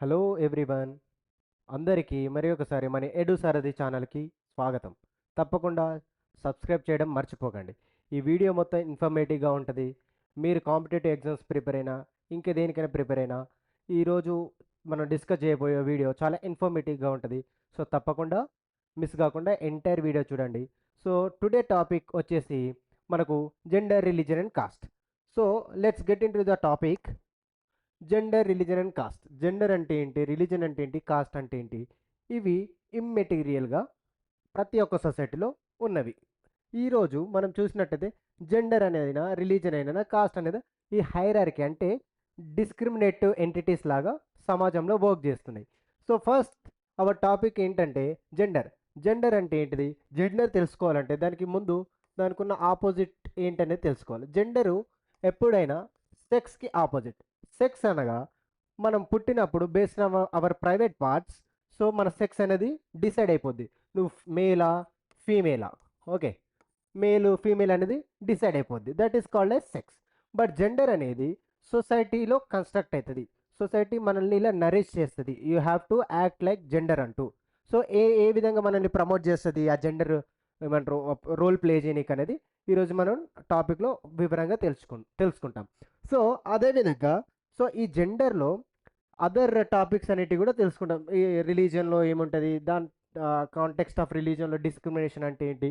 Hello everyone, అందరికీ మరి ఒకసారి మన ఎడు సారథి ఛానల్కి స్వాగతం. తప్పకుండా సబ్స్క్రైబ్ చేయడం మర్చిపోకండి. ఈ వీడియో మొత్తం ఇన్ఫర్మేటివ్గా ఉంటుంది. మీరు కాంపిటేటివ్ ఎగ్జామ్స్ ప్రిపేర్ అయినా ఇంకా దేనికైనా ప్రిపేర్ అయినా ఈరోజు మనం డిస్కస్ చేయబోయే వీడియో చాలా ఇన్ఫర్మేటివ్గా ఉంటుంది. సో తప్పకుండా మిస్ కాకుండా ఎంటైర్ వీడియో చూడండి. సో టుడే టాపిక్ వచ్చేసి మనకు gender, religion and cost. So let's get in to the topic. Gender, religion and cost. Gender అంటే ఏంటి, రిలీజన్ అంటే ఏంటి, కాస్ట్ అంటే ఏంటి? ఇవి ఇమ్మెటీరియల్గా ప్రతి ఒక్క సొసైటీలో ఉన్నవి. ఈరోజు మనం చూసినట్టయితే జెండర్ అనేదైనా, రిలీజన్ అయినా, కాస్ట్ అనేది ఈ హైరార్కీ అంటే డిస్క్రిమినేటివ్ ఎంటిటీస్ లాగా సమాజంలో వర్క్ చేస్తున్నాయి. సో ఫస్ట్ అవర్ టాపిక్ ఏంటంటే జెండర్. జెండర్ అంటే ఏంటిది? జెండర్ తెలుసుకోవాలంటే దానికి ముందు దానికి ఉన్న ఆపోజిట్ ఏంటనేది తెలుసుకోవాలి. జెండరు ఎప్పుడైనా సెక్స్కి ఆపోజిట్. సెక్స్ అనగా మనం పుట్టినప్పుడు based our private parts. So మన సెక్స్ అనేది డిసైడ్ అయిపోద్ది. నువ్వు మేలా ఫీమేలా, ఓకే, మేలు ఫీమేల్ అనేది డిసైడ్ అయిపోద్ది. That is called as sex. But gender అనేది సొసైటీలో కన్స్ట్రక్ట్ అవుతుంది. సొసైటీ మనల్ని ఇలా నరిష్ చేస్తుంది. You have to act like gender అంటూ. సో ఏ ఏ విధంగా మనల్ని ప్రమోట్ చేస్తుంది ఆ జెండర్, ఏమంటారు, రోల్ ప్లే చేయనీకి అనేది ఈరోజు మనం టాపిక్లో వివరంగా తెలుసుకుంటాం. సో అదేవిధంగా సో ఈ జెండర్లో అదర్ టాపిక్స్ అనేటివి కూడా తెలుసుకుంటాం. ఈ రిలీజన్లో ఏముంటుంది, దాని కాంటెక్స్ట్ ఆఫ్ రిలీజన్లో డిస్క్రిమినేషన్ అంటే ఏంటి,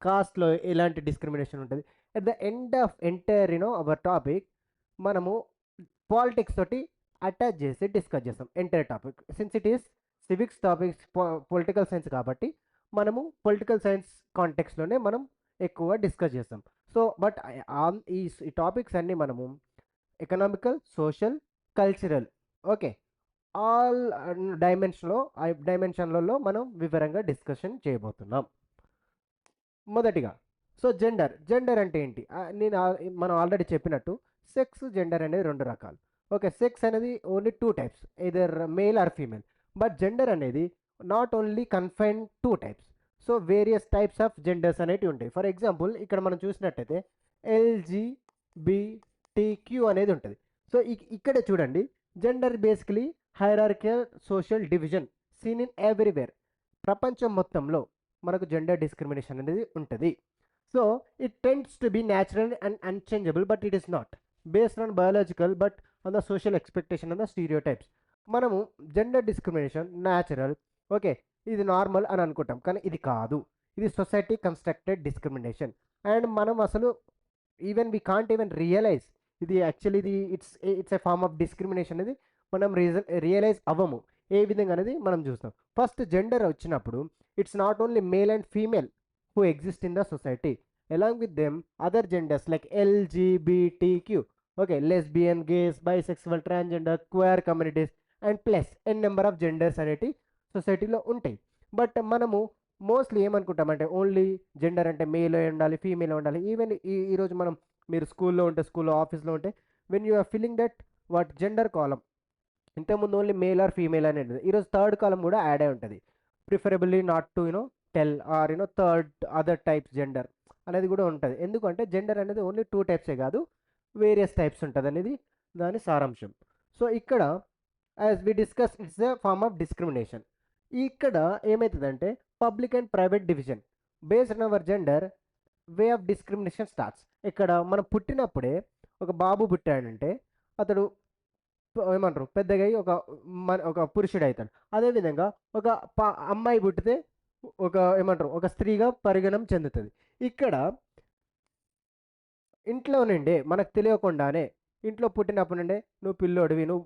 కాస్ట్లో ఎలాంటి డిస్క్రిమినేషన్ ఉంటుంది. At the end of entire our topic మనము పాలిటిక్స్ తోటి అటాచ్ చేసి డిస్కస్ చేస్తాం entire topic. Since it is civics topics, political science కాబట్టి మనము పొలిటికల్ సైన్స్ కాంటెక్స్లోనే మనం ఎక్కువ డిస్కస్ చేస్తాం. సో బట్ ఈ టాపిక్స్ అన్నీ మనము economical, social, cultural, okay, all డైమెన్షన్లలో మనం వివరంగా డిస్కషన్ చేయబోతున్నాం. మొదటిగా సో జెండర్ అంటే ఏంటి? మనం ఆల్రెడీ చెప్పినట్టు సెక్స్, జెండర్ అనేది రెండు రకాలు. ఓకే, సెక్స్ అనేది only two types, either male or female. But gender అనేది not only confine two types. So various types of genders అనేవి ఉంటాయి. ఫర్ ఎగ్జాంపుల్ ఇక్కడ మనం చూసినట్టయితే ఎల్జీబీటీక్యూ అనేది ఉంటుంది. సో ఇక్కడ చూడండి, gender basically hierarchical social division seen in everywhere. ప్రపంచం మొత్తంలో మనకు జెండర్ డిస్క్రిమినేషన్ అనేది ఉంటుంది. So it tends to be natural and unchangeable, but it is not based on biological but on the social expectation and the stereotypes. మనము gender discrimination natural, okay, ఇది normal అని అనుకుంటాం, కానీ ఇది కాదు. ఇది సొసైటీ కన్స్ట్రక్టెడ్ డిస్క్రిమినేషన్. అండ్ మనం అసలు even we can't even realize ఇది యాక్చువల్లీ ఇది it's a form of discrimination అనేది మనం రియలైజ్ అవ్వము. ఏ విధంగా అనేది మనం చూస్తాం. ఫస్ట్ జెండర్ వచ్చినప్పుడు it's not only male and female who exist in the society, along with them other genders like LGBTQ, okay, lesbian, gays, bisexual, transgender, queer communities and plus N number of genders అనేవి సొసైటీలో ఉంటాయి. But మనము mostly ఏమనుకుంటామంటే only gender అంటే male ఉండాలి, female ఉండాలి. Even ఈరోజు మనం మీరు స్కూల్లో ఉంటే, స్కూల్లో, ఆఫీస్లో ఉంటే, when you are filling that what gender column, ఇంతకుముందు ఓన్లీ మేల్ ఆర్ ఫీమేల్ అనేది ఈరోజు థర్డ్ కాలం కూడా యాడ్ అయి ఉంటుంది. Preferably not to tell or third other types gender అనేది కూడా ఉంటుంది. ఎందుకంటే జెండర్ అనేది ఓన్లీ టూ టైప్సే కాదు, వేరియస్ టైప్స్ ఉంటుంది అనేది దాని సారాంశం. సో ఇక్కడ as we discuss it's a form of discrimination. ఇక్కడ ఏమవుతుందంటే public and private division based on our gender way of discrimination starts. ఇక్కడ మనం పుట్టినప్పుడే ఒక బాబు పుట్టాడంటే అతడు ఏమంటారు పెద్దగా అయ్యి ఒక పురుషుడు అవుతాడు. అదేవిధంగా ఒక అమ్మాయి పుట్టితే ఒక ఏమంటారు ఒక స్త్రీగా పరిగణం చెందుతుంది. ఇక్కడ ఇంట్లో నుండే మనకు తెలియకుండానే ఇంట్లో పుట్టినప్పుడు నుండే నువ్వు పిల్లోడివి, నువ్వు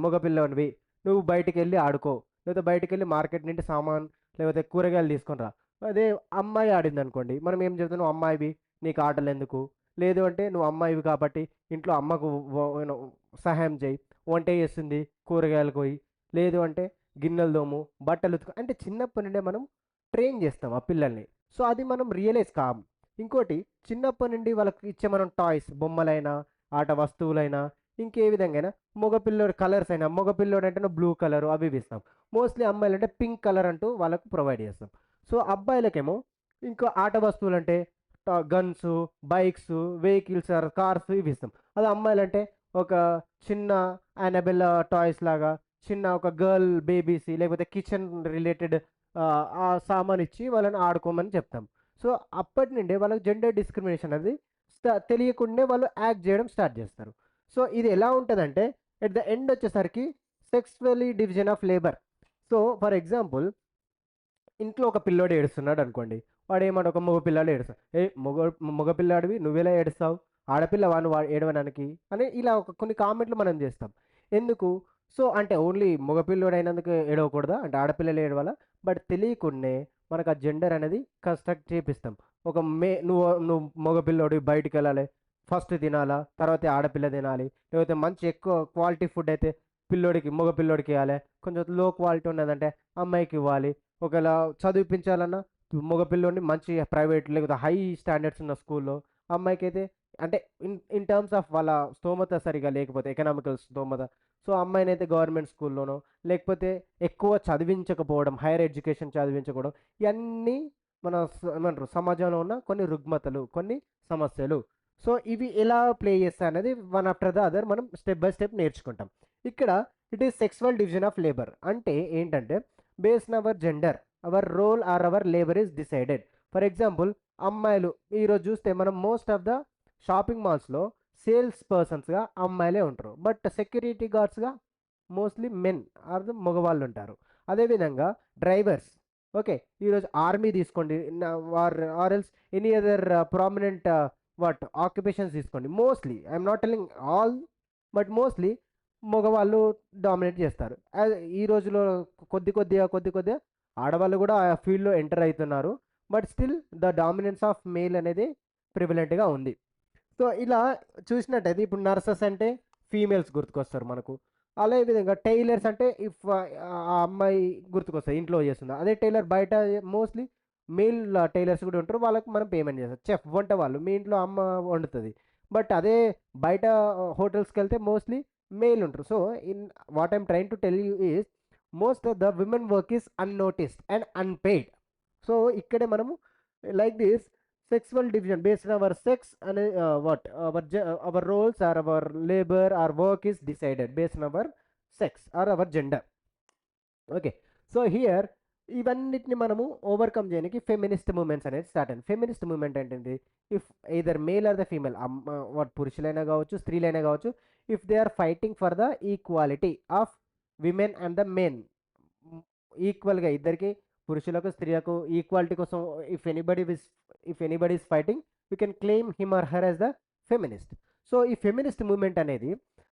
మగ పిల్లోడివి, నువ్వు బయటికి వెళ్ళి ఆడుకో, లేకపోతే బయటికి వెళ్ళి మార్కెట్ నుండి సామాన్ లేకపోతే కూరగాయలు తీసుకొని రా. అదే అమ్మాయి ఆడింది అనుకోండి, మనం ఏం చెప్తాం, నువ్వు అమ్మాయివి, నీకు ఆటలు ఎందుకు, లేదు అంటే నువ్వు అమ్మాయివి కాబట్టి ఇంట్లో అమ్మకు సహాయం చేయి, వంట చేస్తుంది, కూరగాయలు పోయి, లేదు అంటే గిన్నెలు దోము, బట్టలు ఉతుకు, అంటే చిన్నప్పటి నుండే మనం ట్రైన్ చేస్తాం ఆ పిల్లల్ని. సో అది మనం రియలైజ్ కాము. ఇంకోటి, చిన్నప్పటి నుండి వాళ్ళకి ఇచ్చే మనం టాయ్స్, బొమ్మలైనా ఆట వస్తువులైనా ఇంకే విధంగా మగపిల్లోడు కలర్స్ అయినా, మగపిల్లోడు అంటే బ్లూ కలర్ అవి ఇస్తాం. మోస్ట్లీ అమ్మాయిలు అంటే పింక్ కలర్ అంటూ వాళ్ళకు ప్రొవైడ్ చేస్తాం. సో అబ్బాయిలకేమో ఇంకో ఆట వస్తువులు అంటే guns, bikes, vehicles or cars ఇవి ఇస్తాం. అది అమ్మాయిలు అంటే ఒక చిన్న యానబెల్ టాయ్స్ లాగా, చిన్న ఒక గర్ల్ బేబీస్ లేకపోతే కిచెన్ రిలేటెడ్ ఆ సామాన్ ఇచ్చి వాళ్ళని ఆడుకోమని చెప్తాం. సో అప్పటి నుండే వాళ్ళకి జెండర్ డిస్క్రిమినేషన్ అనేది తెలియకుండానే వాళ్ళు యాక్ట్ చేయడం స్టార్ట్ చేస్తారు. సో ఇది ఎలా ఉంటుందంటే ఎట్ ద ఎండ్ వచ్చేసరికి sexually division of labour. So for example, ఇంట్లో ఒక పిల్లోడు ఏడుస్తున్నాడు అనుకోండి, వాడు ఏమన్నా ఒక మగ పిల్లాడు ఏడుస్తాడు, మగ పిల్లాడివి నువ్వెలా ఏడుస్తావు, ఆడపిల్ల వాడు ఏడవడానికి అని ఇలా కొన్ని కామెంట్లు మనం చేస్తాం. ఎందుకు? సో అంటే ఓన్లీ మగపిల్లోడు అయినందుకు ఏడవకూడదా అంటే ఆడపిల్లలు ఏడవాలా? బట్ తెలియకుండానే మనకు ఆ జెండర్ అనేది కన్స్ట్రక్ట్ చేపిస్తాం. ఒక నువ్వు మగపిల్లోడు బయటికి వెళ్ళాలి, ఫస్ట్ తినాలా, తర్వాత ఆడపిల్ల తినాలి, లేకపోతే మంచి ఎక్కువ క్వాలిటీ ఫుడ్ అయితే మగ పిల్లోడికి ఇవ్వాలి, కొంచెం లో క్వాలిటీ ఉన్నదంటే అమ్మాయికి ఇవ్వాలి. ఒకవేళ చదివిపించాలన్నా మగపిల్లోడిని మంచి ప్రైవేట్ లేకపోతే హై స్టాండర్డ్స్ ఉన్న స్కూల్లో, అమ్మాయికి అయితే అంటే ఇన్ టర్మ్స్ ఆఫ్ వాళ్ళ స్తోమత సరిగా లేకపోతే ఎకనామికల్ స్తోమత, సో అమ్మాయిని అయితే గవర్నమెంట్ స్కూల్లోనో లేకపోతే ఎక్కువ చదివించకపోవడం, హైయర్ ఎడ్యుకేషన్ చదివించకపోవడం, ఇవన్నీ మన ఏమంటారు సమాజంలో ఉన్న కొన్ని రుగ్మతలు, కొన్ని సమస్యలు. సో ఇవి ఎలా ప్లే చేస్తాయి అనేది వన్ ఆఫ్టర్ ద అదర్ మనం స్టెప్ బై స్టెప్ నేర్చుకుంటాం. ఇక్కడ it is sexual division of labour అంటే ఏంటంటే based our gender our role or our labour is decided. For example, అమ్మాయిలు ఈరోజు చూస్తే మనం మోస్ట్ ఆఫ్ ద షాపింగ్ మాల్స్లో సేల్స్ పర్సన్స్గా అమ్మాయిలే ఉంటారు, బట్ సెక్యూరిటీ గార్డ్స్గా మోస్ట్లీ మెన్ ఆర్ ద మగవాళ్ళు ఉంటారు. అదేవిధంగా డ్రైవర్స్, ఓకే, ఈరోజు ఆర్మీ తీసుకోండి, or else any other prominent occupations తీసుకోండి, mostly I'm not telling all but mostly మగవాళ్ళు డామినేట్ చేస్తారు. ఈ రోజులో కొద్ది కొద్దిగా ఆడవాళ్ళు కూడా ఆ ఫీల్డ్లో ఎంటర్ అవుతున్నారు, but still the dominance of male అనేది ప్రివిలెంట్గా ఉంది. సో ఇలా చూసినట్టయితే ఇప్పుడు నర్సెస్ అంటే ఫీమేల్స్ గుర్తుకొస్తారు మనకు. అదే విధంగా టైలర్స్ అంటే ఇఫ్ ఆ అమ్మాయి గుర్తుకొస్తుంది ఇంట్లో చేస్తుంది, అదే టైలర్ బయట మోస్ట్లీ మేల్ టైలర్స్ కూడా ఉంటారు, వాళ్ళకి మనం పేమెంట్ చేస్తాం. చెఫ్ వంట వాళ్ళు మీ ఇంట్లో అమ్మ వండుతుంది, బట్ అదే బయట హోటల్స్కి వెళ్తే మోస్ట్లీ మేల్ ఉంటారు. So in what I'm train to tell you is most of the women work is unnoticed and unpaid. So ఇక్కడే మనము like this sexual division based on our sex and our roles or our labor or work is decided based on our sex or our gender. Okay, so here ఇవన్నిటిని మనము overcome చేయడానికి feminist movements అనేది start అయింది. Feminist movement ఏంటంటే if either male or the female, పురుషులైనా కావచ్చు స్త్రీలైనా కావచ్చు, if they are fighting for the equality of women and the men, ఈక్వల్గా ఇద్దరికి పురుషులకు స్త్రీలకు ఈక్వాలిటీ కోసం if anybody is fighting we can claim him or her as the feminist. So ఈ ఫెమినిస్ట్ మూమెంట్ అనేది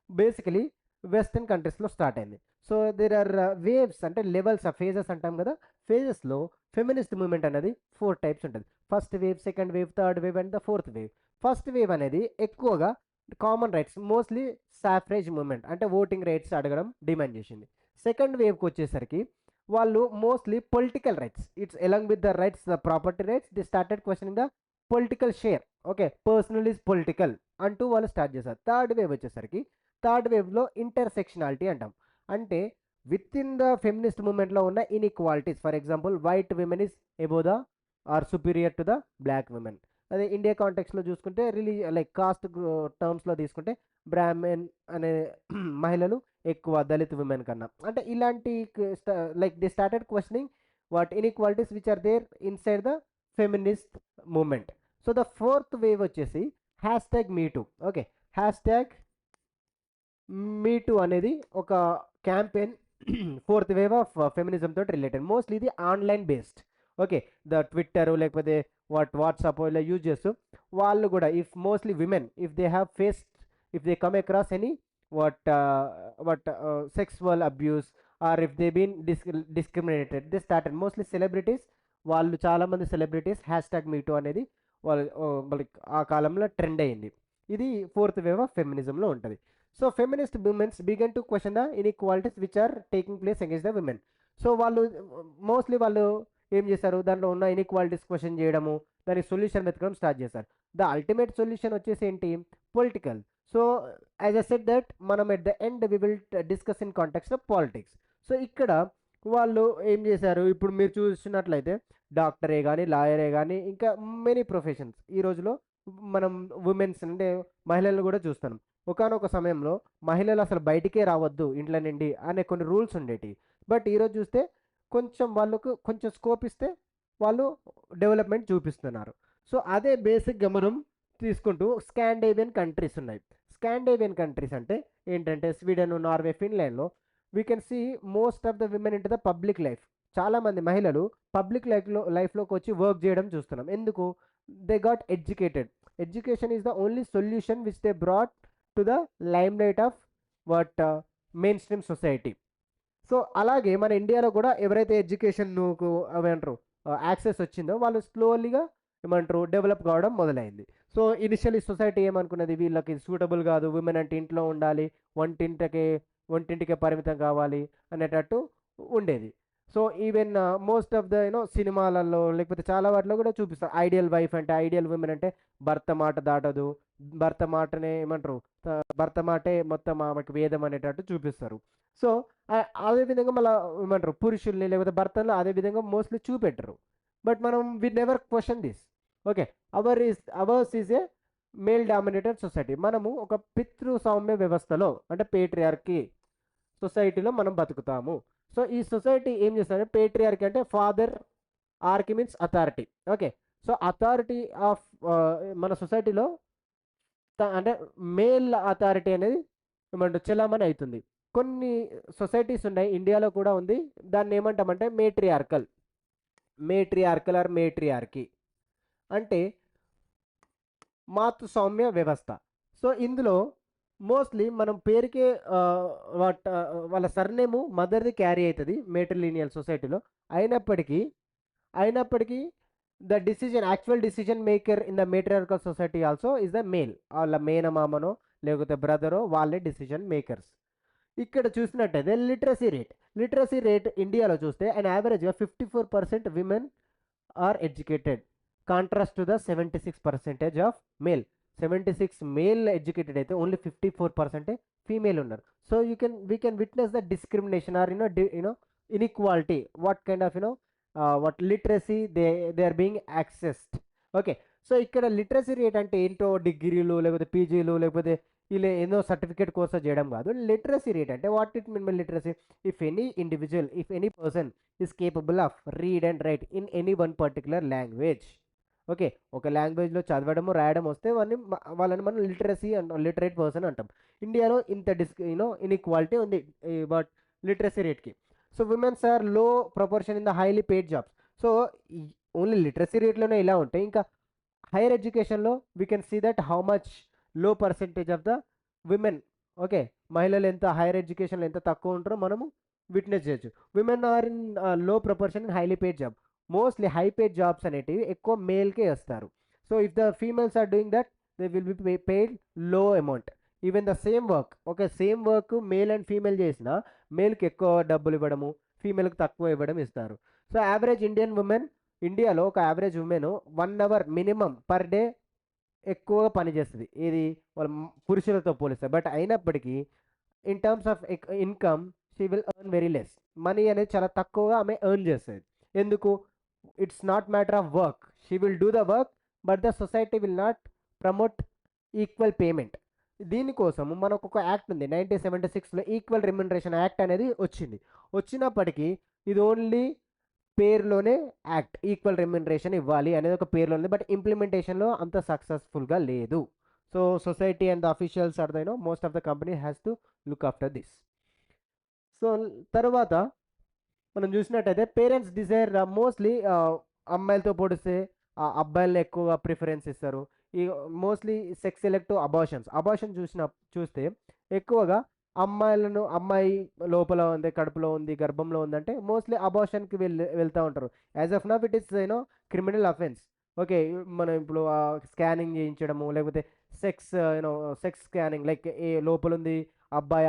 బేసికలీ వెస్టర్న్ కంట్రీస్లో start అయింది. So there are waves అంటే లెవెల్స్ ఆఫ్ ఫేజెస్ అంటాం కదా, ఫేజెస్లో ఫెమినిస్ట్ మూమెంట్ అనేది 4 టైప్స్ ఉంటుంది. First wave, second wave, third wave and the fourth wave. First wave అనేది ఎక్కువగా కామన్ రైట్స్, మోస్ట్లీ సాఫ్రేజ్ మూమెంట్ అంటే ఓటింగ్ రైట్స్ అడగడం డిమాండ్ చేసింది. సెకండ్ వేవ్కి వచ్చేసరికి వాళ్ళు mostly political rights, it's along with the rights the property rights the started questioning the political share, okay, personal is political అంటూ వాళ్ళు start చేశారు. థర్డ్ వేవ్ వచ్చేసరికి third వేవ్లో ఇంటర్సెక్షనాలిటీ అంటాం, అంటే విత్ ఇన్ ద ఫెమినిస్ట్ మూమెంట్లో ఉన్న inequalities. For example, white women is above the or superior to the black women. అదే ఇండియా కాంటెక్స్లో చూసుకుంటే లైక్ కాస్ట్ టర్మ్స్లో తీసుకుంటే బ్రాహ్మణ్ అనే మహిళలు ఎక్కువ దళిత్ విమెన్ కన్నా, అంటే ఇలాంటి like they started questioning what inequalities which are there inside the feminist movement. So the fourth wave వచ్చేసి hashtag me too. Okay, hashtag me too అనేది ఒక campaign fourth wave of feminism తోటి రిలేటెడ్. మోస్ట్లీ ఇది online based. Okay, the Twitter లేకపోతే WhatsApp ఇలా use చేస్తూ వాళ్ళు కూడా if mostly women if they have faced if they come across any sexual abuse or if they been discriminated, they started mostly celebrities, వాళ్ళు చాలామంది celebrities hash tag me too అనేది వాళ్ళకి ఆ కాలంలో ట్రెండ్ అయ్యింది. ఇది ఫోర్త్ వేవ్ ఆఫ్ ఫెమినిజంలో ఉంటుంది. So feminist movements began to question the inequalities which are taking place against the women. So వాళ్ళు మోస్ట్లీ వాళ్ళు ఏం చేశారు, దాంట్లో ఉన్న ఇన్ఈక్వాలిటీస్ క్వశ్చన్ చేయడము, దానికి సొల్యూషన్ వెతకడం స్టార్ట్ చేశారు. ద అల్టిమేట్ సొల్యూషన్ వచ్చేసి ఏంటి, political. So as I said that మనం at the end we will discuss in context of politics. So ఇక్కడ వాళ్ళు ఏం చేశారు, ఇప్పుడు మీరు చూసినట్లయితే డాక్టరే కానీ లాయరే కానీ ఇంకా మెనీ ప్రొఫెషన్స్ ఈ రోజులో మనం ఉమెన్స్ అంటే మహిళలను కూడా చూస్తున్నాం. ఒకానొక సమయంలో మహిళలు అసలు బయటికే రావద్దు ఇంట్ల నుండి అనే కొన్ని రూల్స్ ఉండేటివి. బట్ ఈరోజు చూస్తే కొంచెం వాళ్ళకు కొంచెం స్కోప్ ఇస్తే వాళ్ళు డెవలప్మెంట్ చూపిస్తున్నారు. సో అదే బేసిక్గా మనం తీసుకుంటూ స్కాండేవియన్ కంట్రీస్ ఉన్నాయి. స్కాండేవియన్ కంట్రీస్ అంటే ఏంటంటే స్వీడన్, నార్వే, ఫిన్లాండ్లో we can see most of the women into the public life. చాలామంది మహిళలు పబ్లిక్ లైఫ్లోకి వచ్చి వర్క్ చేయడం చూస్తున్నాం. ఎందుకు? They got educated. Education is the only solution which they brought to the limelight of what mainstream society. So అలాగే మన ఇండియాలో కూడా ఎవరైతే ఎడ్యుకేషన్కు ఏమంటారు యాక్సెస్ వచ్చిందో వాళ్ళు స్లోలీగా ఏమంటారు డెవలప్ కావడం మొదలైంది. సో ఇనిషియలీ సొసైటీ ఏమనుకున్నది, వీళ్ళకి సూటబుల్ కాదు, విమెన్ అంటే ఇంట్లో ఉండాలి, వంటింటికే వంటింటికే పరిమితం కావాలి అనేటట్టు ఉండేది. So even most of the సినిమాలలో లేకపోతే చాలా వాటిలో కూడా చూపిస్తారు ఐడియల్ వైఫ్ అంటే, ఐడియల్ విమెన్ అంటే భర్త మాట దాటదు, భర్త మాటనే ఏమంటారు భర్త మాటే మొత్తం ఆమెకు వేదం అనేటట్టు చూపిస్తారు. సో అదే విధంగా మళ్ళీ ఏమంటారు పురుషుల్ని లేకపోతే భర్తలు అదే విధంగా మోస్ట్లీ చూపెట్టరు. బట్ మనం we never question this. Okay, ours is a male dominated society. మనము ఒక పితృ సౌమ్య వ్యవస్థలో అంటే పేట్రియార్కీ సొసైటీలో మనం బతుకుతాము. సో ఈ సొసైటీ ఏం చేస్తుంది, పేట్రియార్కీ అంటే father, archy means authority. Okay, so authority of మన సొసైటీలో అంటే మేల్ అథారిటీ అనేది ఏమంటారు చెలామణి అవుతుంది. కొన్ని సొసైటీస్ ఉన్నాయి, ఇండియాలో కూడా ఉంది, దాన్ని ఏమంటామంటే మేట్రియార్కల్. మేట్రియార్కల్ ఆర్ మేట్రియార్కీ అంటే మాతృస్వామ్య వ్యవస్థ. సో ఇందులో మోస్ట్లీ మనం పేరుకే వాళ్ళ సర్నేము మదర్ది క్యారీ అవుతుంది మేట్రిలీనియల్ సొసైటీలో. అయినప్పటికీ the decision actual decision maker in the matriarchal society also is the male. వాళ్ళ మేనమామనో లేకపోతే బ్రదరో వాళ్ళే డిసిజన్ మేకర్స్. ఇక్కడ చూసినట్టయితే లిటరసీ రేట్ ఇండియాలో చూస్తే అండ్ యావరేజ్గా 54% women are educated, contrast to the 76% of male. 76 male educated అయితే ఓన్లీ 54% ఫీమేల్ ఉన్నారు. So we can witness the discrimination or inequality what kind of what literacy they are being accessed. Okay, so ఇక్కడ literacy rate అంటే ఏంటో డిగ్రీలు లేకపోతే పీజీలు లేకపోతే ఇలా ఏదో సర్టిఫికేట్ కోర్స్ చేయడం కాదు. లిటరసీ రేట్ అంటే what it mean by literacy, if any person is capable of read and right in any one particular language. Okay, ఒక లాంగ్వేజ్లో చదవడము రాయడం వస్తే వాళ్ళని మనం లిటరసీ లిటరేట్ పర్సన్ అంటాం. ఇండియాలో ఇంత ఇన్ఈక్వాలిటీ ఉంది బట్ లిటరసీ రేట్కి. So women's are low proportion in the highly paid jobs. So only literacy రేట్లోనే ఇలా ఉంటాయి, ఇంకా హైయర్ ఎడ్యుకేషన్లో we can see that how much low percentage of the women. Okay, మహిళలు ఎంత హైయర్ ఎడ్యుకేషన్లో ఎంత తక్కువ ఉంటారో మనము విట్నెస్ చేయొచ్చు. Women are in low proportion in highly paid job. Mostly high paid jobs అనేటివి ఎక్కువ మేల్కే వస్తారు. So if the females are doing that they will be paid low amount. Even the same work, okay same work male and female చేసిన మేల్కి ఎక్కువ డబ్బులు ఇవ్వడము, ఫీమేల్కి తక్కువ ఇవ్వడం ఇస్తారు. సో యావరేజ్ ఇండియాలో ఒక average woman 1 hour minimum per day ఎక్కువగా పనిచేస్తుంది, ఇది వాళ్ళ పురుషులతో పోలిస్తే. బట్ అయినప్పటికీ in terms of income she will earn very less. Money అనేది చాలా తక్కువగా ఆమె ఎర్న్ చేస్తుంది. ఎందుకు? It's not matter of work, she will do the work but the society will not promote equal payment. దీనికోసం మనకు ఒక యాక్ట్ ఉంది 1976లో, ఈక్వల్ రెమ్యునరేషన్ యాక్ట్ అనేది వచ్చినప్పటికీ ఇది ఓన్లీ పేరులోనే యాక్ట్, ఈక్వల్ రెమ్యునరేషన్ ఇవ్వాలి అనేది ఒక పేరులో ఉంది, బట్ ఇంప్లిమెంటేషన్లో అంత సక్సెస్ఫుల్గా లేదు. So society and the officials or the most of the company has to look after this. So తర్వాత మనం చూసినట్టయితే పేరెంట్స్ డిజైర్ మోస్ట్లీ అమ్మాయిలతో పోలిస్తే అబ్బాయిలను ఎక్కువగా ప్రిఫరెన్స్ ఇస్తారు. ఈ మోస్ట్లీ సెక్స్ సెలెక్టివ్ అబార్షన్ చూస్తే ఎక్కువగా అమ్మాయి లోపల ఉంది, కడుపులో ఉంది, గర్భంలో ఉందంటే మోస్ట్లీ అబార్షన్కి వెళ్తూ ఉంటారు. As of now it is criminal offence. Okay, మనం ఇప్పుడు స్కానింగ్ చేయించడము లేకపోతే సెక్స్ స్కానింగ్ లైక్ ఏ లోపల ఉంది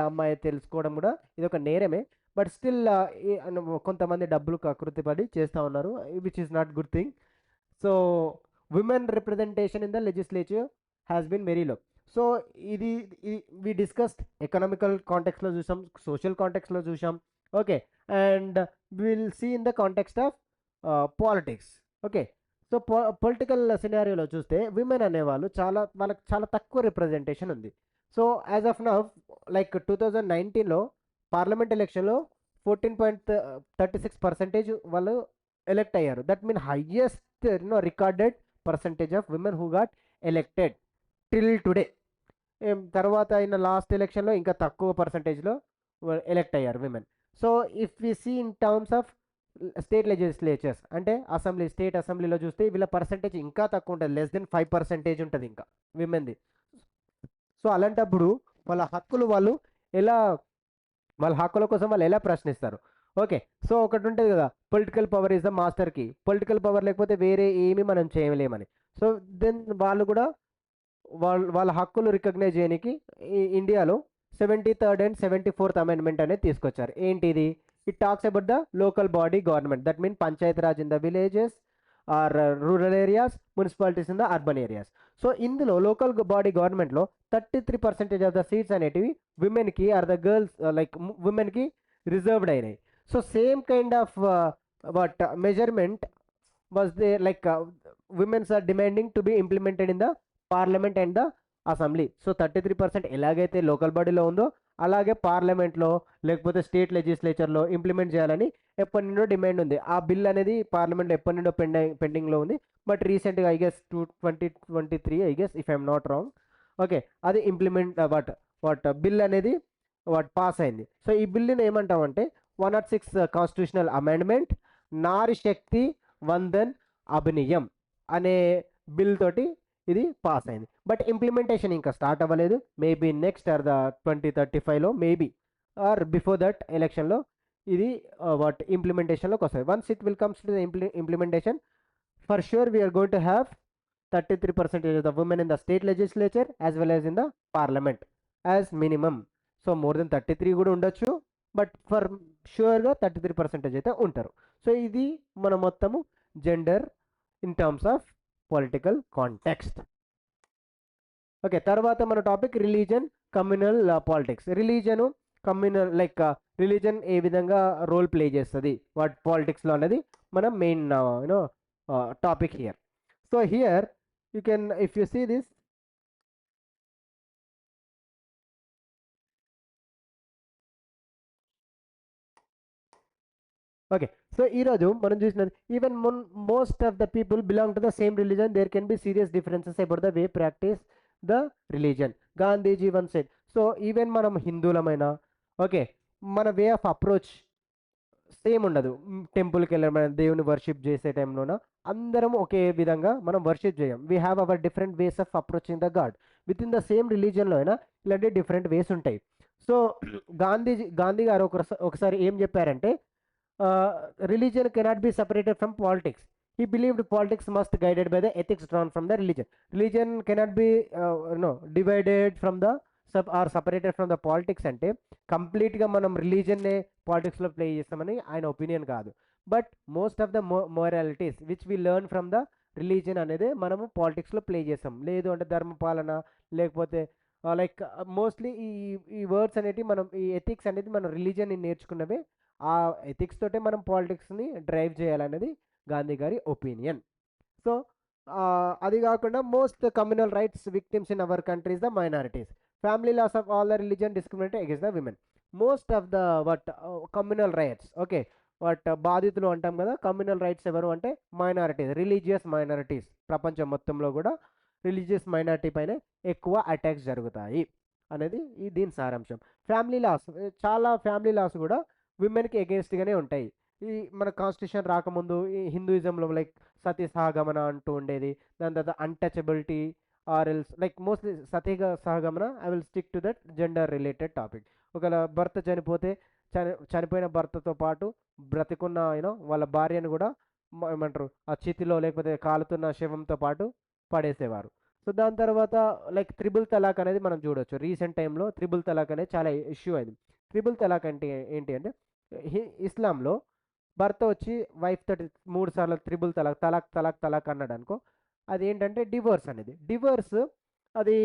అమ్మాయి తెలుసుకోవడం కూడా ఇది ఒక నేరమే. బట్ స్టిల్ కొంతమంది డబ్బులు కకృతి పడి చేస్తూ ఉన్నారు, which is not good thing. So women representation in the legislature has been very low. So ఇది వి డిస్కస్డ్ ఎకనామికల్ కాంటెక్స్లో చూసాం, సోషల్ కాంటెక్స్లో చూసాం. Okay, and will see in the context of politics. Okay, so political సినారియోలో చూస్తే women అనేవాళ్ళు వాళ్ళకి చాలా తక్కువ రిప్రజెంటేషన్ ఉంది. So as of now like 2019లో పార్లమెంట్ ఎలక్షన్లో 14.36% వాళ్ళు ఎలెక్ట్ అయ్యారు. That mean highest recorded percentage of women who got elected till today. తర్వాత అయిన లాస్ట్ ఎలక్షన్లో ఇంకా తక్కువ పర్సంటేజ్లో ఎలెక్ట్ అయ్యారు women. So if we see in terms of state legislatures అంటే స్టేట్ అసెంబ్లీలో చూస్తే వీళ్ళ పర్సంటేజ్ ఇంకా తక్కువ ఉంటుంది, లెస్ దెన్ 5% ఉంటుంది ఇంకా విమెన్ది. సో అలాంటప్పుడు వాళ్ళ హక్కులు వాళ్ళు ఎలా వాళ్ళ హక్కుల కోసం వాళ్ళు ఎలా ప్రశ్నిస్తారు? ఓకే, సో ఒకటి ఉంటుంది కదా, political power is the master key. Political power లేకపోతే వేరే ఏమీ మనం చేయలేమని. సో దెన్ వాళ్ళు కూడా వాళ్ళ హక్కులు రికగ్నైజ్ చేయడానికి ఇండియాలో 73rd అండ్ 74th అమెండ్మెంట్ అనేది తీసుకొచ్చారు. ఏంటిది? It talks about the local body government, that mean panchayat raj in the villages or rural areas, municipalities in the urban areas. So ఇందులో లోకల్ బాడీ గవర్నమెంట్లో 33% ఆఫ్ ద సీట్స్ అనేటివి విమెన్కి or the girls like విమెన్కి reserved అయినాయి. So same kind of what measurement was there, like women's are demanding to be implemented in the parliament and the assembly. So 33% ఎలాగైతే local బాడీలో ఉందో అలాగే పార్లమెంట్లో లేకపోతే స్టేట్ లెజిస్లేచర్లో ఇంప్లిమెంట్ చేయాలని ఎప్పటి నుండో డిమాండ్ ఉంది. ఆ బిల్ అనేది పార్లమెంట్లో ఎప్పటి నుండో పెండింగ్లో ఉంది. బట్ రీసెంట్గా I guess 2023 I guess, if I'm not wrong. Okay, అది ఇంప్లిమెంట్ వాట్ బిల్ అనేది పాస్ అయింది. సో ఈ బిల్లుని ఏమంటామంటే 106 కాన్స్టిట్యూషనల్ అమెండ్మెంట్ నారీ శక్తి వందన్ అభినియం అనే బిల్ తోటి ఇది పాస్ అయింది. బట్ ఇంప్లిమెంటేషన్ ఇంకా స్టార్ట్ అవ్వలేదు. మేబీ నెక్స్ట్ ఆర్ ద 2035లో మేబీ ఆర్ బిఫోర్ దట్ ఎలక్షన్లో ఇది ఇంప్లిమెంటేషన్లోకి వస్తుంది. Once it will comes to the implementation, for sure we're going to have 33% of the women in the state legislature as well as in the parliament as minimum. So more than 33 కూడా ఉండొచ్చు, but for షూర్గా 33% అయితే ఉంటారు. So ఇది మన మొత్తము gender in terms of political context. Okay, తర్వాత మన topic religion communal politics. Religion communal like religion ఏ విధంగా రోల్ ప్లే చేస్తుంది పాలిటిక్స్లో అనేది మన main topic here. So here you can if you see this, okay. So ఈరోజు మనం చూసినది even most of the people belong to the same religion, there can be serious differences about the way practice the religion. Gandhiji one said. So even మనం హిందువులమైనా okay, మన way of approach same ఉండదు. టెంపుల్కి వెళ్ళడం దేవుని worship చేసే టైంలోన అందరం ఒకే విధంగా మనం వర్షిప్ చేయం. We have our different ways of approaching the God. Within the same రిలీజన్లో అయినా ఇలాంటి డిఫరెంట్ వేస్ ఉంటాయి. సో గాంధీ గారు ఒకసారి ఏం చెప్పారంటే, religion cannot be separated from politics. He believed politics must guided by the ethics drawn from the religion. Religion cannot be divided from the or separated from the politics. అంటే కంప్లీట్గా మనం రిలీజన్నే పాలిటిక్స్లో play చేస్తామని ఆయన ఒపీనియన్ కాదు. But most of the moralities which we learn from the religion అనేది మనము పాలిటిక్స్లో ప్లే చేస్తాం. లేదు అంటే ధర్మపాలన లేకపోతే లైక్ మోస్ట్లీ ఈ వర్డ్స్ అనేటివి మనం ఈ ఎథిక్స్ అనేది మనం రిలీజన్ని నేర్చుకున్నవే. ఆ ఎథిక్స్ తోటే మనం పాలిటిక్స్ని డ్రైవ్ చేయాలనేది గాంధీ గారి ఒపీనియన్. సో అది కాకుండా most communal riots victims in our countries the minorities. Family laws of all the religion discriminate against the women. Most of the communal riots okay, బాధితులు అంటాం కదా. కమ్యూనల్ రైట్స్ ఎవరు అంటే మైనారిటీస్, రిలీజియస్ మైనారిటీస్. ప్రపంచం మొత్తంలో కూడా రిలీజియస్ మైనారిటీ పైన ఎక్కువ అటాక్స్ జరుగుతాయి అనేది దీని సారాంశం. ఫ్యామిలీ లాస్, చాలా ఫ్యామిలీ లాస్ కూడా విమెన్కి అగేన్స్ట్గానే ఉంటాయి. ఈ మన కాన్స్టిట్యూషన్ రాకముందు ఈ హిందూయిజంలో లైక్ సతీ సహగమన అంటూ ఉండేది. దాని తర్వాత untouchability or else like mostly sati సహగమన. I will stick to that gender related topic. ఒకవేళ భర్త చనిపోతే చనిపోయిన భర్తతో పాటు బ్రతికున్న వాళ్ళ భార్యను కూడా ఏమంటారు ఆ చితిలో లేకపోతే కాలుతున్న శవంతో పాటు పడేసేవారు. సో దాని తర్వాత లైక్ త్రిబుల్ తలాక్ అనేది మనం చూడవచ్చు. రీసెంట్ టైంలో త్రిబుల్ తలాక్ అనేది చాలా ఇష్యూ అయింది. త్రిబుల్ తలాక్ అంటే ఏంటి అంటే, ఇస్లాంలో భర్త వచ్చి వైఫ్ తోటి 3 సార్లు త్రిబుల్ తలాక్ తలాక్ తలాక్ తలాక్ అన్నాడు అనుకో, అది ఏంటంటే డివోర్స్ అనేది. డివోర్స్ అది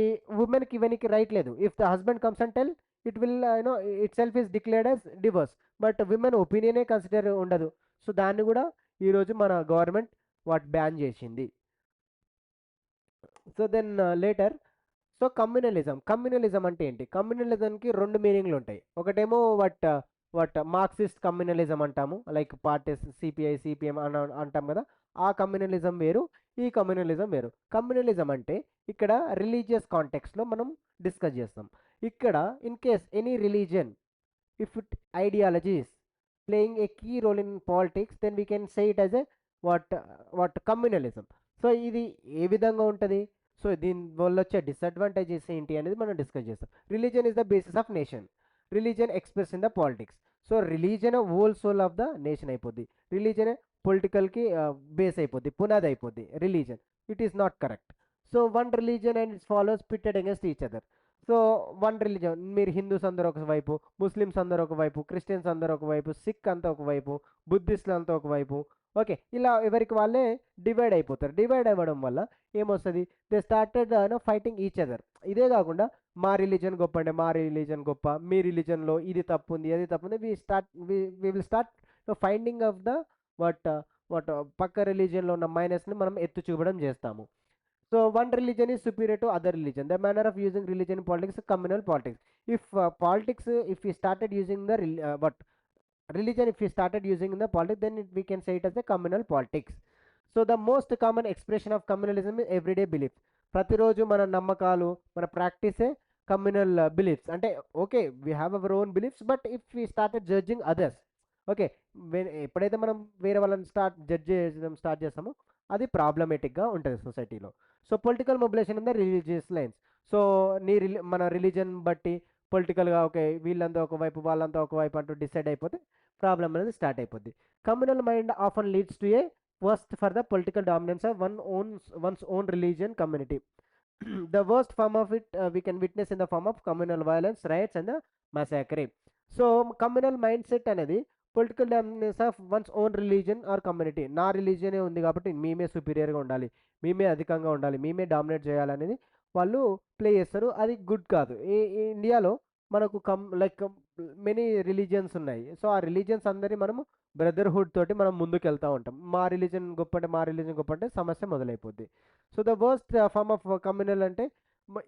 ఉమెన్కి ఇవన్నీ రైట్ లేదు. If the husband comes and tell it will itself is declared as divorce. But women ఒపీనియనే కన్సిడర్ ఉండదు. సో దాన్ని కూడా ఈరోజు మన గవర్నమెంట్ వాట్ బ్యాన్ చేసింది. So then later, so communalism అంటే ఏంటి? కమ్యూనలిజంకి రెండు మీనింగ్లు ఉంటాయి. ఒకటేమో వాట్ మార్క్సిస్ట్ కమ్యూనలిజం అంటాము, లైక్ పార్టీస్ సిపిఐ సిపిఎం అంటాం కదా. ఆ కమ్యూనలిజం వేరు, ఈ కమ్యూనలిజం వేరు. కమ్యూనలిజం అంటే ఇక్కడ రిలీజియస్ కాంటెక్స్లో మనం డిస్కస్ చేస్తాం. ఇక్కడ in case any religion, if it ideologies playing a key role in politics, then we can say it as a what communalism. So ఇది ఏ విధంగా ఉంటుంది? సో దీని వల్ల వచ్చే డిసడ్వాంటేజెస్ ఏంటి అనేది మనం డిస్కస్ చేస్తాం. Religion is the basis of nation, religion express in the politics. So religion whole soul of the nation అయిపోద్ది, రిలీజన్ పొలిటికల్కి బేస్ అయిపోద్ది, పునాది అయిపోద్ది religion. It is not correct. So one religion and its followers pitted against each other. So one religion, మీరు హిందూస్ అందరూ ఒకవైపు, Muslims అందరూ ఒకవైపు, క్రిస్టియన్స్ అందరూ ఒకవైపు, సిక్ అంతా ఒకవైపు, బుద్ధిస్టులు అంతా ఒకవైపు. ఓకే, ఇలా ఎవరికి వాళ్ళే డివైడ్ అయిపోతారు. డివైడ్ అవ్వడం వల్ల ఏమొస్తుంది? They started fighting each other. ఇదే కాకుండా మా రిలీజన్ గొప్ప అంటే మా రిలీజన్ గొప్ప, మీ రిలీజన్లో ఇది తప్పు ఉంది, అది తప్పు ఉంది. We will start finding of the what what పక్క రిలీజన్లో ఉన్న మైనస్ని మనం ఎత్తు చూపడం చేస్తాము. So one religion is superior to other religion. The manner of using religion in politics is communal politics. If we started using the religion, if we started using in the politics, then we can say it as a communal politics. So the most common expression of communalism is everyday beliefs. ప్రతిరోజు మన నమ్మకాలు, మన ప్రాక్టీసే communal beliefs. అంటే okay, we have our own beliefs, but if we started judging others, okay, ఎప్పుడైతే మనం వేరే వాళ్ళని judge చేయడం స్టార్ట్ చేస్తామో అది ప్రాబ్లమేటిక్గా ఉంటుంది సొసైటీలో. So political mobilization in the religious lines. So మన రిలీజన్ బట్టి పొలిటికల్గా ఓకే వీళ్ళంతా ఒకవైపు వాళ్ళంతా ఒకవైపు అంటూ డిసైడ్ అయిపోతే ప్రాబ్లం అనేది స్టార్ట్ అయిపోద్ది. Communal mind often leads to a worst for the political dominance of one's own religion community. The worst form of it we can witness in the form of communal violence, riots and the massacre. So communal mindset అనేది political dominance of one's own religion or community. నా రిలీజనే ఉంది కాబట్టి మేమే సుపీరియర్గా ఉండాలి, మేమే అధికంగా ఉండాలి, మేమే డామినేట్ చేయాలనేది వాళ్ళు ప్లే చేస్తారు. అది గుడ్ కాదు. ఈ ఇండియాలో మనకు లైక్ మెనీ రిలీజియన్స్ ఉన్నాయి. సో ఆ రిలీజియన్స్ అందరి మనము బ్రదర్హుడ్ తోటి మనం ముందుకు వెళ్తూ ఉంటాం. మా రిలీజన్ గొప్ప అంటే మా రిలీజన్ గొప్ప అంటే సమస్య మొదలైపోద్ది. So the worst form of communal అంటే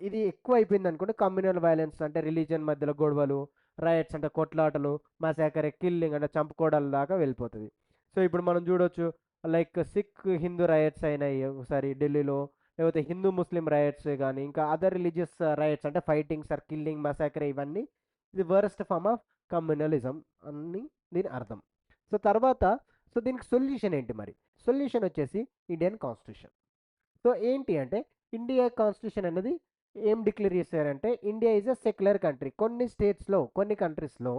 ఇది ఎక్కువ అయిపోయింది అనుకోండి. కమ్యూనల్ వైలెన్స్ అంటే రిలీజన్ మధ్యలో గొడవలు, రైట్స్ అంటే కొట్లాటలు, మసాకరే కిల్లింగ్ అంటే చంపుకోవడాల దాకా వెళ్ళిపోతుంది. సో ఇప్పుడు మనం చూడొచ్చు, లైక్ సిక్ హిందూ రైట్స్ అయినాయి ఒకసారి ఢిల్లీలో, లేకపోతే హిందూ ముస్లిం రైట్స్ కానీ ఇంకా అదర్ రిలీజియస్ రైట్స్ అంటే ఫైటింగ్స్ ఆర్ కిల్లింగ్ మసాకరే, ఇవన్నీ ఇది వర్స్ట్ ఫార్మ్ ఆఫ్ కమ్యూనలిజం అని దీని అర్థం. సో తర్వాత, సో దీనికి సొల్యూషన్ ఏంటి మరి? సొల్యూషన్ వచ్చేసి ఇండియన్ కాన్స్టిట్యూషన్. సో ఏంటి అంటే ఇండియా కాన్స్టిట్యూషన్ అనేది ఏం డిక్లేర్ చేశారంటే India is a secular country. కొన్ని స్టేట్స్లో కొన్ని కంట్రీస్లో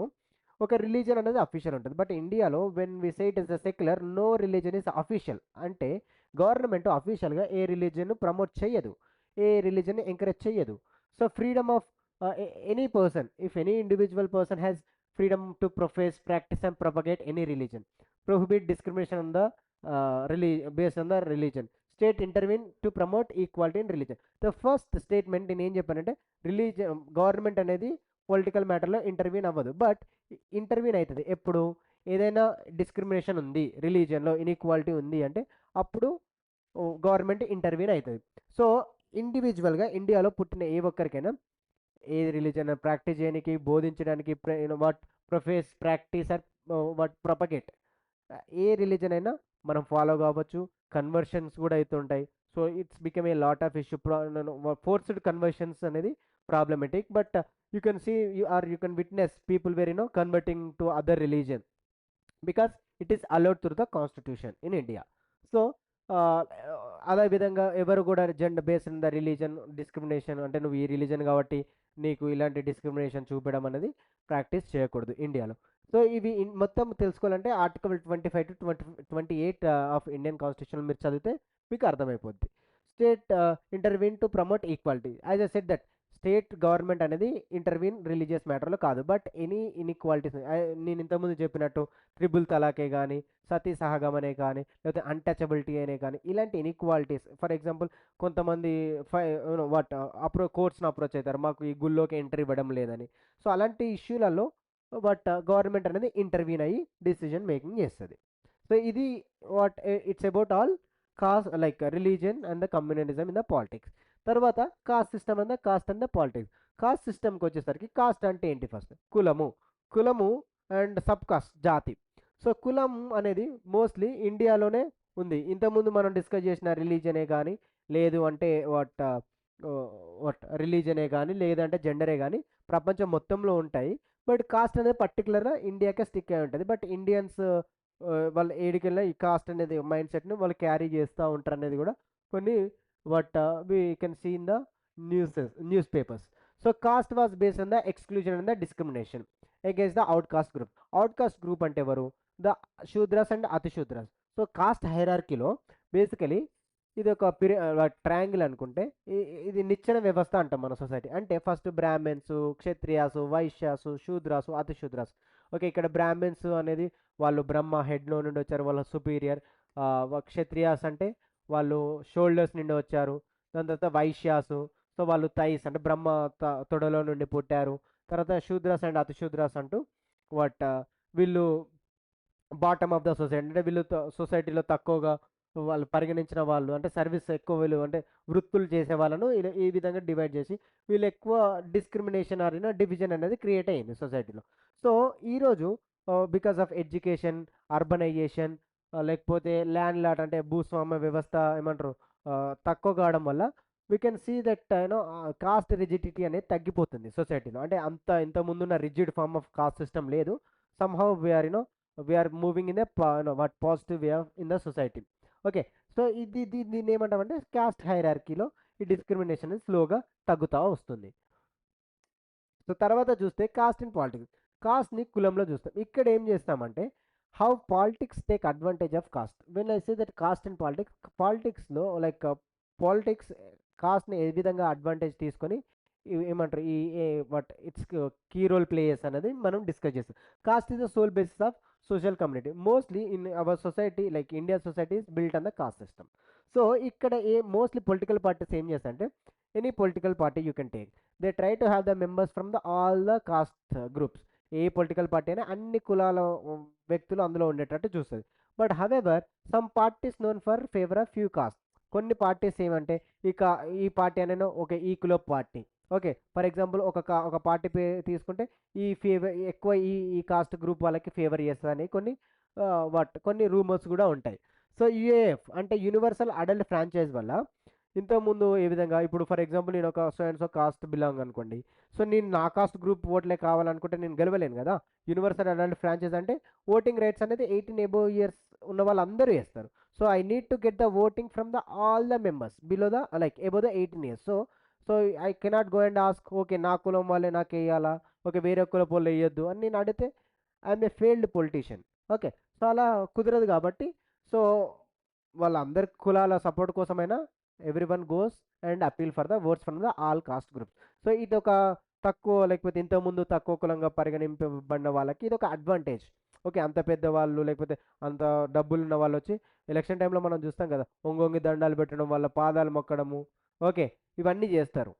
ఒక రిలీజన్ అనేది అఫీషియల్ ఉంటుంది. బట్ ఇండియాలో when we say it is a secular, no religion is official. అంటే గవర్నమెంట్ అఫీషియల్గా ఏ రిలీజన్ ప్రమోట్ చేయదు, ఏ రిలీజన్ ఎంకరేజ్ చేయదు. So freedom of any person, if any individual person has freedom to profess, practice and propagate any religion, prohibit discrimination on the based on the religion, state intervene to promote equality in religion. The first statement నేను ఏం చెప్పానంటే government అనేది political మ్యాటర్లో intervene అవ్వదు, but intervene అవుతుంది ఎప్పుడు ఏదైనా discrimination ఉంది, రిలీజియన్లో ఇన్ఈక్వాలిటీ ఉంది అంటే అప్పుడు గవర్నమెంట్ ఇంటర్వ్యూన్ అవుతుంది. సో ఇండివిజువల్గా ఇండియాలో పుట్టిన ఏ ఒక్కరికైనా ఏ రిలీజన్ ప్రాక్టీస్ చేయడానికి, బోధించడానికి, what profess, practice or what propagate, ఏ రిలీజన్ అయినా మనం ఫాలో కావచ్చు. కన్వర్షన్స్ కూడా అవుతుంటాయి. So it's become a lot of issue. Forced conversions అనేది problematic, but you can see you can witness people where converting to other religion because it is allowed through the constitution in India. So అదే విధంగా ఎవరు కూడా gender based in the religion discrimination అంటే నువ్వు ఈ religion కాబట్టి నీకు ఇలాంటి డిస్క్రిమినేషన్ చూపడం అనేది ప్రాక్టీస్ చేయకూడదు ఇండియాలో. సో ఇవి మొత్తం తెలుసుకోవాలంటే article 25 to 28 of Indian constitution మీరు చదివితే మీకు అర్థమైపోద్ది. State intervene to promote equality. As I said that state government అనేది ఇంటర్వ్యూన్ రిలీజియస్ మ్యాటర్లో కాదు, బట్ ఎనీ ఇన్ఈక్వాలిటీస్ నేను ఇంతకుముందు చెప్పినట్టు త్రిబుల్ తలాకే కానీ, సతీ సహగమనే కానీ, లేకపోతే అన్టచబిలిటీ అనే కానీ, ఇలాంటి ఇన్ఈక్వాలిటీస్. ఫర్ ఎగ్జాంపుల్ కొంతమంది కోర్ట్స్ని అప్రోచ్ అవుతారు, మాకు ఈ గుళ్ళోకి ఎంట్రీ ఇవ్వడం లేదని. సో అలాంటి ఇష్యూలలో గవర్నమెంట్ అనేది ఇంటర్వ్యూన్ అయ్యి డిసిజన్ మేకింగ్ చేస్తుంది. సో ఇది it's about all caste like religion and the communalism in the politics. తర్వాత caste system and the caste and the politics. Caste సిస్టమ్కి వచ్చేసరికి కాస్ట్ అంటే ఏంటి? ఫస్ట్ కులము. కులము అండ్ సబ్ కాస్ట్ జాతి. సో కులం అనేది మోస్ట్లీ ఇండియాలోనే ఉంది. ఇంతకుముందు మనం డిస్కస్ చేసిన రిలీజనే కానీ, లేదు అంటే వాట్ రిలీజనే కానీ, లేదంటే జెండరే కానీ ప్రపంచం మొత్తంలో ఉంటాయి. బట్ కాస్ట్ అనేది పర్టికులర్గా ఇండియాకే స్టిక్ అయి ఉంటుంది. బట్ ఇండియన్స్ వాళ్ళు ఏడికెళ్ళినా ఈ కాస్ట్ అనేది మైండ్ సెట్ని వాళ్ళు క్యారీ చేస్తూ ఉంటారు అనేది కూడా కొన్ని what we can see in the newspapers. So caste was based on the exclusion and the discrimination against the outcaste group. Outcaste group అంటే ఎవరు? ద శూద్రస్ అండ్ అతి శూద్రస్. సో కాస్ట్ హైరార్కీలో basically ఇది ఒక triangle అనుకుంటే ఇది నిచ్చెన వ్యవస్థ అంటాం మన సొసైటీ. అంటే ఫస్ట్ బ్రాహ్మణ్స్, క్షత్రియాసు, వైశ్యాసు, శూద్రాసు, అతి శూద్రాసు. ఓకే, ఇక్కడ బ్రాహ్మణ్స్ అనేది వాళ్ళు బ్రహ్మ హెడ్లో నుండి వచ్చారు, వాళ్ళ సుపీరియర్. క్షత్రియాస్ అంటే వాళ్ళు షోల్డర్స్ నుండి వచ్చారు. దాని తర్వాత వైశ్యాసు, సో వాళ్ళు థైస్ అంటే బ్రహ్మ తొడలో నుండి పుట్టారు. తర్వాత శూద్రాస్ అండ్ అతి శూద్రాస్ అంటూ వాట్ వీళ్ళు బాటమ్ ఆఫ్ ద సొసైటీ, అంటే వీళ్ళు సొసైటీలో తక్కువగా వాళ్ళు పరిగణించిన వాళ్ళు, అంటే సర్వీస్ ఎక్కువ వీళ్ళు అంటే వృత్తులు చేసే వాళ్ళను ఈ విధంగా డివైడ్ చేసి వీళ్ళు ఎక్కువ డిస్క్రిమినేషన్ ఆర్ డివిజన్ అనేది క్రియేట్ అయ్యింది సొసైటీలో. సో ఈరోజు బికాస్ ఆఫ్ ఎడ్యుకేషన్, అర్బనైజేషన్, లేకపోతే ల్యాండ్ లాట్ అంటే భూస్వామ్య వ్యవస్థ ఏమంటారు తక్కువ కావడం వల్ల we can see that caste rigidity అనేది తగ్గిపోతుంది సొసైటీలో. అంటే అంత ఇంత ముందున్న rigid form of caste system లేదు. Somehow we are we are moving in what positive way in the society. Okay, so దీన్ని ఏమంటామంటే కాస్ట్ హైరార్కీలో ఈ డిస్క్రిమినేషన్ స్లోగా తగ్గుతూ వస్తుంది. సో తర్వాత చూస్తే కాస్ట్ ఇన్ పాలిటిక్స్. కాస్ట్ని కులంలో చూస్తాం. ఇక్కడ ఏం చేస్తామంటే how politics take advantage of caste. When I say that caste in politics, పాలిటిక్స్లో లైక్ పాలిటిక్స్ కాస్ట్ని ఏ విధంగా అడ్వాంటేజ్ తీసుకొని ఏమంటారు ఈ what it's key role players అనేది మనం డిస్కస్ చేస్తాం. Caste is the sole basis of social community. Mostly in our society, like India society is built on the caste system. So ikkada mostly political parties em chestante, any political party you can take, they try to have the members from the all the caste groups. A political party అయినా అన్ని కులాల వ్యక్తులు అందులో ఉండేటట్టు చూస్తుంది. But however some parties known for favour of few cost. కొన్ని parties ఏమంటే ఈ పార్టీ అనేది ఓకే ఈ కుల పార్టీ. ఓకే, ఫర్ ఎగ్జాంపుల్ ఒక పార్టీ తీసుకుంటే ఈ ఫేవర్ ఎక్కువ ఈ కాస్ట్ గ్రూప్ వాళ్ళకి ఫేవర్ చేస్తుందని కొన్ని రూమర్స్ కూడా ఉంటాయి. సో యుఏఎఫ్ అంటే యూనివర్సల్ అడల్ట్ ఫ్రాంచైజ్ వల్ల ఇంతకుముందు ఏ విధంగా ఇప్పుడు ఫర్ ఎగ్జాంపుల్ నేను ఒక so and so cost belong అనుకోండి. సో నేను నా కాస్ట్ గ్రూప్ ఓట్లే కావాలనుకుంటే నేను గెలవలేను కదా. యూనివర్సల్ అడల్ట్ ఫ్రాంచైజ్ అంటే ఓటింగ్ రైట్స్ అనేది 18 above ఇయర్స్ ఉన్న వాళ్ళందరూ వేస్తారు. So I need to get the voting from the all the members below the like above the 18 years. So I cannot go and ask okay నా కులం వాళ్ళే నాకు వేయాలా, ఓకే వేరే కుల వాళ్ళు వేయొద్దు అని నేను అడిగితే I'm a failed politician. Okay, so అలా కుదరదు కాబట్టి సో వాళ్ళందరి కులాల సపోర్ట్ కోసమైనా every one goes and appeal for the votes from the all cost groups. So ఇది ఒక తక్కువ లేకపోతే ఇంతకుముందు తక్కువ కులంగా పరిగణింపబడిన వాళ్ళకి ఇది ఒక అడ్వాంటేజ్. ఓకే, అంత పెద్ద వాళ్ళు లేకపోతే అంత డబ్బులు ఉన్న వాళ్ళు వచ్చి ఎలక్షన్ టైంలో మనం చూస్తాం కదా, ఒంగొంగి దండాలు పెట్టడం, వాళ్ళ పాదాలు మొక్కడము, ఓకే ఇవన్నీ చేస్తారు.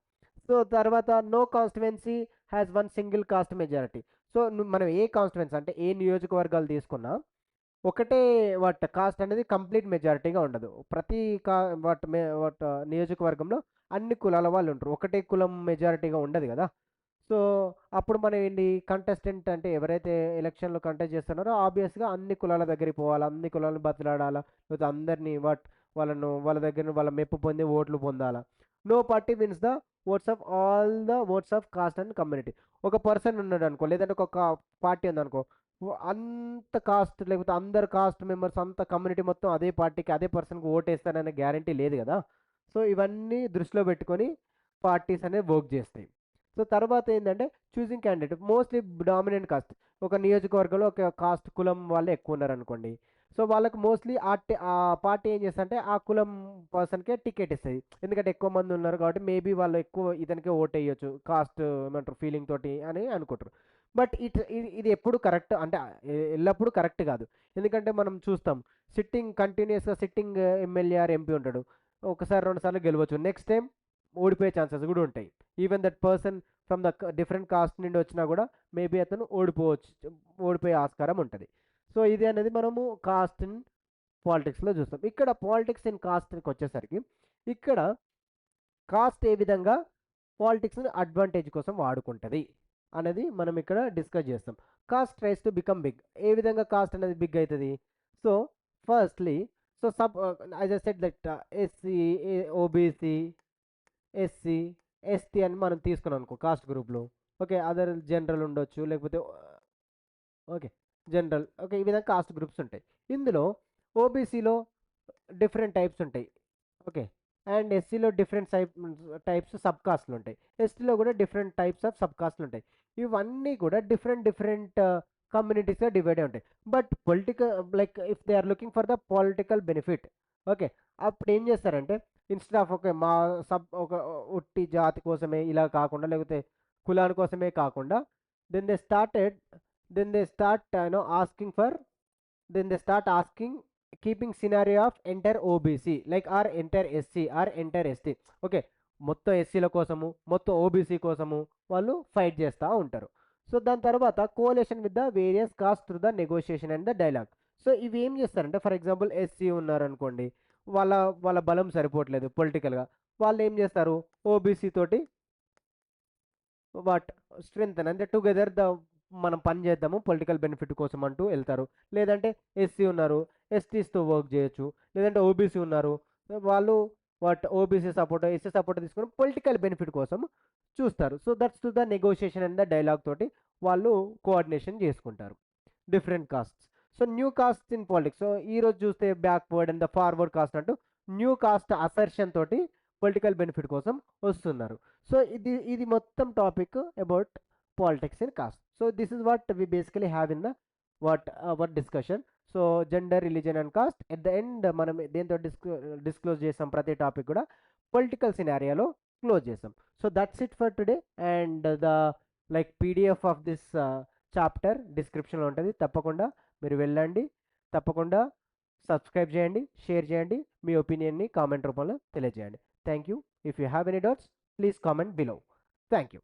సో తర్వాత no constituency has one single caste majority. So మనం ఏ కాన్స్టిట్యువెన్సీ అంటే ఏ నియోజకవర్గాలు తీసుకున్నా ఒకటే కాస్ట్ అనేది కంప్లీట్ మెజారిటీగా ఉండదు. ప్రతి నియోజకవర్గంలో అన్ని కులాల వాళ్ళు ఉంటారు, ఒకటే కులం మెజారిటీగా ఉండదు కదా. సో అప్పుడు మనం ఏంటి కంటెస్టెంట్ అంటే ఎవరైతే ఎలక్షన్లో కంటెస్ట్ చేస్తున్నారో ఆబ్వియస్గా అన్ని కులాల దగ్గరికి పోవాలి, అన్ని కులాలను బతిలాడాలా, లేకపోతే అందరినీ వాళ్ళ దగ్గర వాళ్ళ మెప్పు పొంది ఓట్లు పొందాలా. No party wins the votes of all the votes of caste and community. ఒక పర్సన్ ఉన్నాడు అనుకో, లేదంటే ఒక పార్టీ ఉందనుకో, అంత కాస్ట్ లేకపోతే అందరు కాస్ట్ మెంబర్స్ అంత కమ్యూనిటీ మొత్తం అదే పార్టీకి అదే పర్సన్కి ఓటేస్తారనే గ్యారంటీ లేదు కదా. సో ఇవన్నీ దృష్టిలో పెట్టుకొని పార్టీస్ అనేవి వర్క్ చేస్తాయి. సో తర్వాత ఏంటంటే choosing candidate mostly dominant cost. ఒక నియోజకవర్గంలో ఒక కాస్ట్ కులం వాళ్ళు ఎక్కువ ఉన్నారు అనుకోండి, సో వాళ్ళకి మోస్ట్లీ ఆ పార్టీ ఏం చేస్తుందంటే ఆ కులం పర్సన్కే టికెట్ ఇస్తుంది. ఎందుకంటే ఎక్కువ మంది ఉన్నారు కాబట్టి మేబీ వాళ్ళు ఎక్కువ ఇతనికే ఓట్ వేయొచ్చు కాస్ట్ ఏమంటారు ఫీలింగ్ తోటి అని అనుకుంటారు. బట్ ఇది ఎప్పుడు కరెక్ట్ అంటే ఎల్లప్పుడూ కరెక్ట్ కాదు. ఎందుకంటే మనం చూస్తాం కంటిన్యూస్గా సిట్టింగ్ ఎమ్మెల్యే ఆర్ ఎంపీ ఉంటాడు, ఒకసారి 2 సార్లు గెలవచ్చు, నెక్స్ట్ టైం ఓడిపోయే ఛాన్సెస్ కూడా ఉంటాయి. Even that person from the different cost నుండి వచ్చినా కూడా మేబీ అతను ఓడిపోయే ఆస్కారం ఉంటుంది. సో ఇది అనేది మనము కాస్ట్ పాలిటిక్స్లో చూస్తాం. ఇక్కడ పాలిటిక్స్ ఇన్ కాస్ట్కి వచ్చేసరికి ఇక్కడ కాస్ట్ ఏ విధంగా పాలిటిక్స్ని అడ్వాంటేజ్ కోసం వాడుకుంటుంది అనేది మనం ఇక్కడ డిస్కస్ చేస్తాం. Caste tries to become big. ఏ విధంగా కాస్ట్ అనేది బిగ్ అవుతుంది? So firstly so sub as I said that SC, OBC, SC, ST అని మనం తీసుకున్నాం అనుకో కాస్ట్ గ్రూప్లో. ఓకే, అదర్ జనరల్ ఉండొచ్చు, లేకపోతే ఓకే జనరల్. ఓకే, ఈ విధంగా కాస్ట్ గ్రూప్స్ ఉంటాయి. ఇందులో ఓబీసీలో డిఫరెంట్ టైప్స్ ఉంటాయి. ఓకే, అండ్ ఎస్సీలో డిఫరెంట్ టైప్స్ సబ్ కాస్ట్లు ఉంటాయి. ఎస్టీలో కూడా డిఫరెంట్ టైప్స్ ఆఫ్ సబ్ కాస్ట్లు ఉంటాయి. ఇవన్నీ కూడా డిఫరెంట్ కమ్యూనిటీస్గా డివైడ్ అయి ఉంటాయి. But political like if they are looking for the political benefit, okay, అప్పుడు ఏం చేస్తారంటే ఇన్స్టెడ్ ఆఫ్ ఓకే మా ఒక ఉట్టి జాతి కోసమే ఇలా కాకుండా, లేకపోతే కులాని కోసమే కాకుండా, then they started then they start asking for then they start asking keeping scenario of entire OBC like or entire SC or entire ST. Okay, మొత్తం ఎస్సీల కోసము మొత్తం ఓబీసీ కోసము వాళ్ళు ఫైట్ చేస్తూ ఉంటారు. సో దాని తర్వాత collation with the various cost through the negotiation and the dialogue. So ఇవి ఏం చేస్తారంటే ఫర్ ఎగ్జాంపుల్ ఎస్సీ ఉన్నారనుకోండి, వాళ్ళ వాళ్ళ బలం సరిపోవట్లేదు పొలిటికల్గా, వాళ్ళు ఏం చేస్తారు ఓబీసీ తోటి వాట్ స్ట్రెంత్ అంటే టుగెదర్ ద మనం పని చేద్దాము పొలిటికల్ బెనిఫిట్ కోసం అంటూ వెళ్తారు. లేదంటే ఎస్సీ ఉన్నారు, ఎస్టీస్తో వర్క్ చేయొచ్చు. లేదంటే ఓబీసీ ఉన్నారు, వాళ్ళు ఓబీసీ సపోర్ట్ ఎస్సీ సపోర్ట్ తీసుకొని పొలిటికల్ బెనిఫిట్ కోసం చూస్తారు. So that's to the negotiation and the dialogue తోటి వాళ్ళు కోఆర్డినేషన్ చేసుకుంటారు different castes. So new caste in politics. So ఈరోజు చూస్తే backward and the forward caste అంటూ న్యూ కాస్ట్ అసర్షన్ తోటి పొలిటికల్ బెనిఫిట్ కోసం వస్తున్నారు. సో ఇది మొత్తం topic about politics in caste. So this is what we basically have in the our discussion. So gender, religion and cost at the end మనం దేంతో disclose చేసాం ప్రతి topic కూడా పొలిటికల్ సినారియాలో క్లోజ్ చేసాం. So that's it for today. And the like PDF of this chapter డిస్క్రిప్షన్లో ఉంటుంది. తప్పకుండా మీరు వెళ్ళండి, తప్పకుండా సబ్స్క్రైబ్ చేయండి, షేర్ చేయండి, మీ ఒపీనియన్ని కామెంట్ రూపంలో తెలియజేయండి. Thank you. If you have any doubts please comment below. Thank you.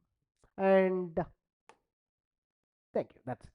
And thank you. That's it.